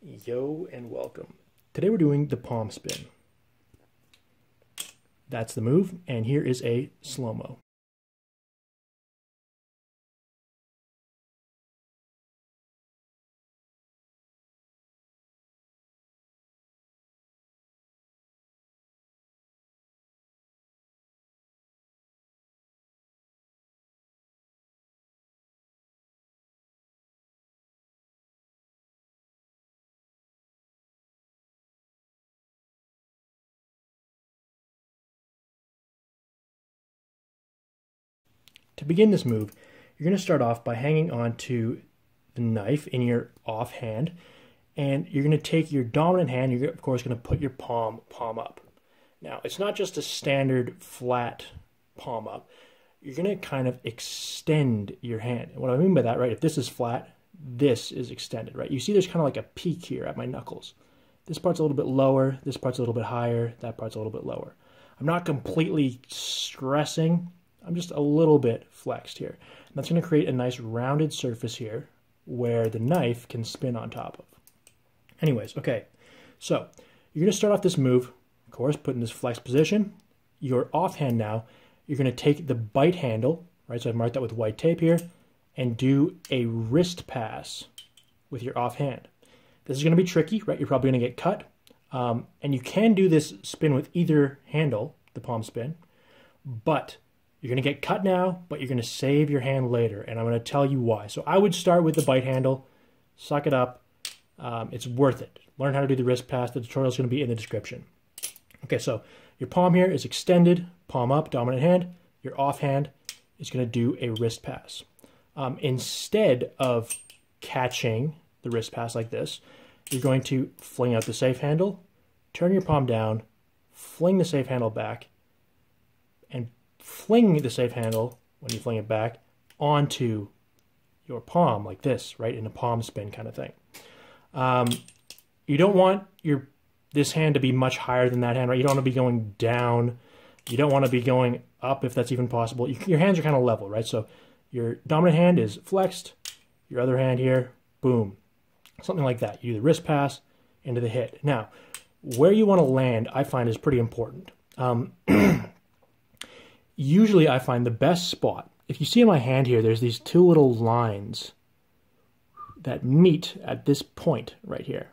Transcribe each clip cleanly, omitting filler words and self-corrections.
Yo and welcome. Today we're doing the palm spin. That's the move, and here is a slow-mo. To begin this move, you're going to start off by hanging on to the knife in your offhand, and you're going to take your dominant hand. You're of course going to put your palm up. Now, it's not just a standard flat palm up. You're going to kind of extend your hand. And what I mean by that, right, if this is flat, this is extended, right? You see there's kind of like a peak here at my knuckles. This part's a little bit lower, this part's a little bit higher, that part's a little bit lower. I'm not completely stressing, I'm just a little bit flexed here. And that's going to create a nice rounded surface here where the knife can spin on top of. Anyways, okay, so you're going to start off this move, of course, put in this flexed position. Your offhand now, you're going to take the bite handle, right, so I've marked that with white tape here, and do a wrist pass with your offhand. This is going to be tricky, right? You're probably going to get cut. And you can do this spin with either handle, the palm spin, but you're going to get cut now, but you're going to save your hand later, and I'm going to tell you why. So I would start with the bite handle, suck it up. It's worth it. Learn how to do the wrist pass. The tutorial is going to be in the description. Okay, so your palm here is extended, palm up, dominant hand. Your offhand is going to do a wrist pass. Instead of catching the wrist pass like this, you're going to fling out the safe handle, turn your palm down, fling the safe handle back, and fling the safe handle, when you fling it back, onto your palm like this, right, in a palm spin kind of thing. You don't want this hand to be much higher than that hand, right? You don't want to be going down. You don't want to be going up if that's even possible. Your hands are kind of level, right? So your dominant hand is flexed, your other hand here, boom. Something like that. You do the wrist pass into the hit. Now, where you want to land, I find, is pretty important. Usually I find the best spot, if you see in my hand here, there's these two little lines that meet at this point right here.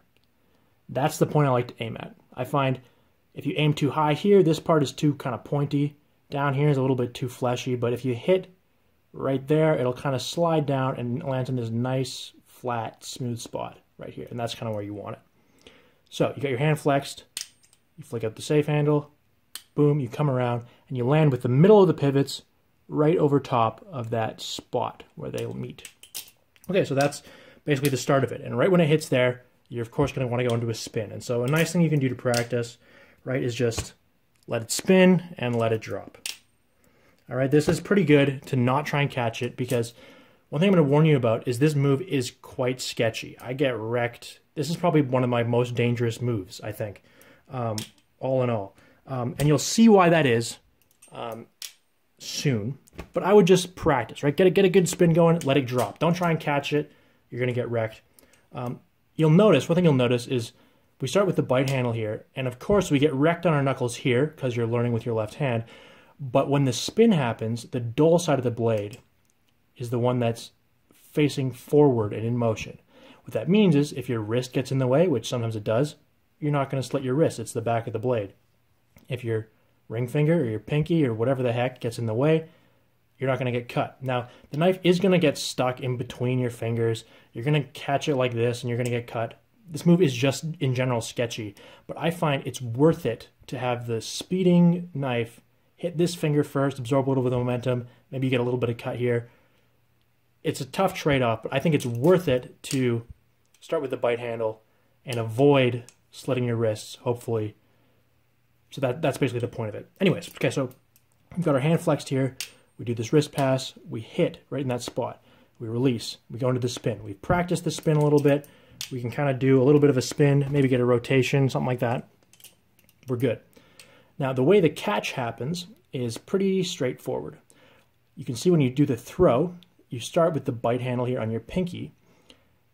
That's the point I like to aim at. I find if you aim too high here, this part is too kind of pointy. Down here is a little bit too fleshy, but if you hit right there, it'll kind of slide down and land in this nice, flat, smooth spot right here, and that's kind of where you want it. So you got your hand flexed, you flick out the safe handle, boom, you come around, and you land with the middle of the pivots right over top of that spot where they'll meet. Okay, so that's basically the start of it, and right when it hits there, you're of course going to want to go into a spin. And so a nice thing you can do to practice, right, is just let it spin and let it drop. All right, this is pretty good to not try and catch it, because one thing I'm going to warn you about is this move is quite sketchy. I get wrecked. This is probably one of my most dangerous moves, I think, all in all. And you'll see why that is soon. But I would just practice, right? Get a good spin going, let it drop. Don't try and catch it. You're going to get wrecked. You'll notice, one thing you'll notice is we start with the bite handle here. And of course, we get wrecked on our knuckles here because you're learning with your left hand. But when the spin happens, the dull side of the blade is the one that's facing forward and in motion. What that means is if your wrist gets in the way, which sometimes it does, you're not going to slit your wrist. It's the back of the blade. If your ring finger or your pinky or whatever the heck gets in the way, you're not going to get cut. Now, the knife is going to get stuck in between your fingers. You're going to catch it like this and you're going to get cut. This move is just, in general, sketchy. But I find it's worth it to have the speeding knife hit this finger first, absorb a little bit of the momentum. Maybe you get a little bit of cut here. It's a tough trade-off, but I think it's worth it to start with the bite handle and avoid slitting your wrists, hopefully. So that's basically the point of it. Anyways, okay, so we've got our hand flexed here. We do this wrist pass. We hit right in that spot. We release. We go into the spin. We've practiced the spin a little bit. We can kind of do a little bit of a spin, maybe get a rotation, something like that. We're good. Now, the way the catch happens is pretty straightforward. You can see when you do the throw, you start with the bite handle here on your pinky,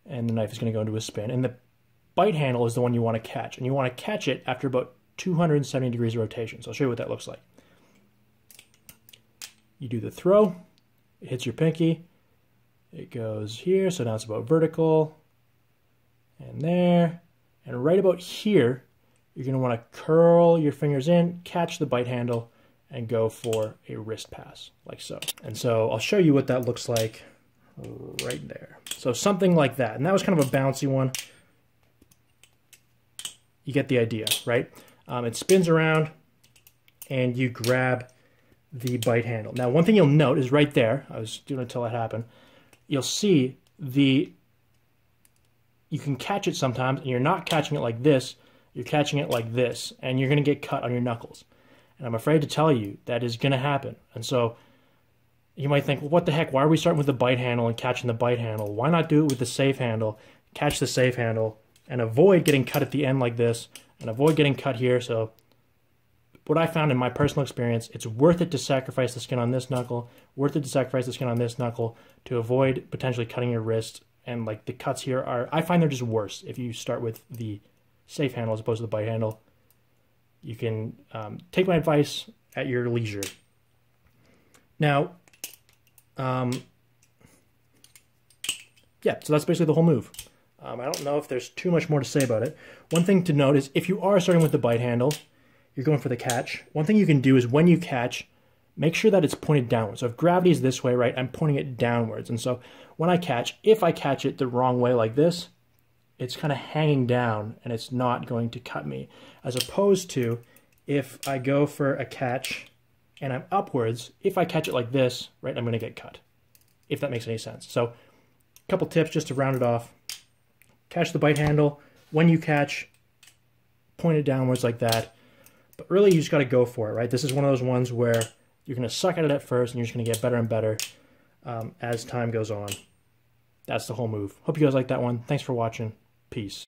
and the knife is going to go into a spin. And the bite handle is the one you want to catch, and you want to catch it after about 270 degrees of rotation. So I'll show you what that looks like. You do the throw, it hits your pinky, it goes here, so now it's about vertical, and there, and right about here, you're going to want to curl your fingers in, catch the bite handle, and go for a wrist pass, like so. And so I'll show you what that looks like right there. So something like that, and that was kind of a bouncy one. You get the idea, right? It spins around, and you grab the bite handle. Now, one thing you'll note is right there, I was doing it until it happened, you'll see you can catch it sometimes, and you're not catching it like this, you're catching it like this, and you're going to get cut on your knuckles. And I'm afraid to tell you that is going to happen. And so you might think, well, what the heck, why are we starting with the bite handle and catching the bite handle? Why not do it with the safe handle, catch the safe handle, and avoid getting cut at the end like this, and avoid getting cut here? So what I found in my personal experience, it's worth it to sacrifice the skin on this knuckle, worth it to sacrifice the skin on this knuckle to avoid potentially cutting your wrist. And like the cuts here are, I find they're just worse if you start with the safe handle as opposed to the bite handle. You can take my advice at your leisure. Now, yeah, so that's basically the whole move. I don't know if there's too much more to say about it. One thing to note is if you are starting with the bite handle, you're going for the catch. One thing you can do is when you catch, make sure that it's pointed downwards. So if gravity is this way, right, I'm pointing it downwards. And so when I catch, if I catch it the wrong way like this, it's kind of hanging down and it's not going to cut me. As opposed to if I go for a catch and I'm upwards, if I catch it like this, right, I'm going to get cut, if that makes any sense. So a couple tips just to round it off. Catch the bite handle. When you catch, point it downwards like that. But really, you just got to go for it, right? This is one of those ones where you're going to suck at it at first and you're just going to get better and better as time goes on. That's the whole move. Hope you guys like that one. Thanks for watching. Peace.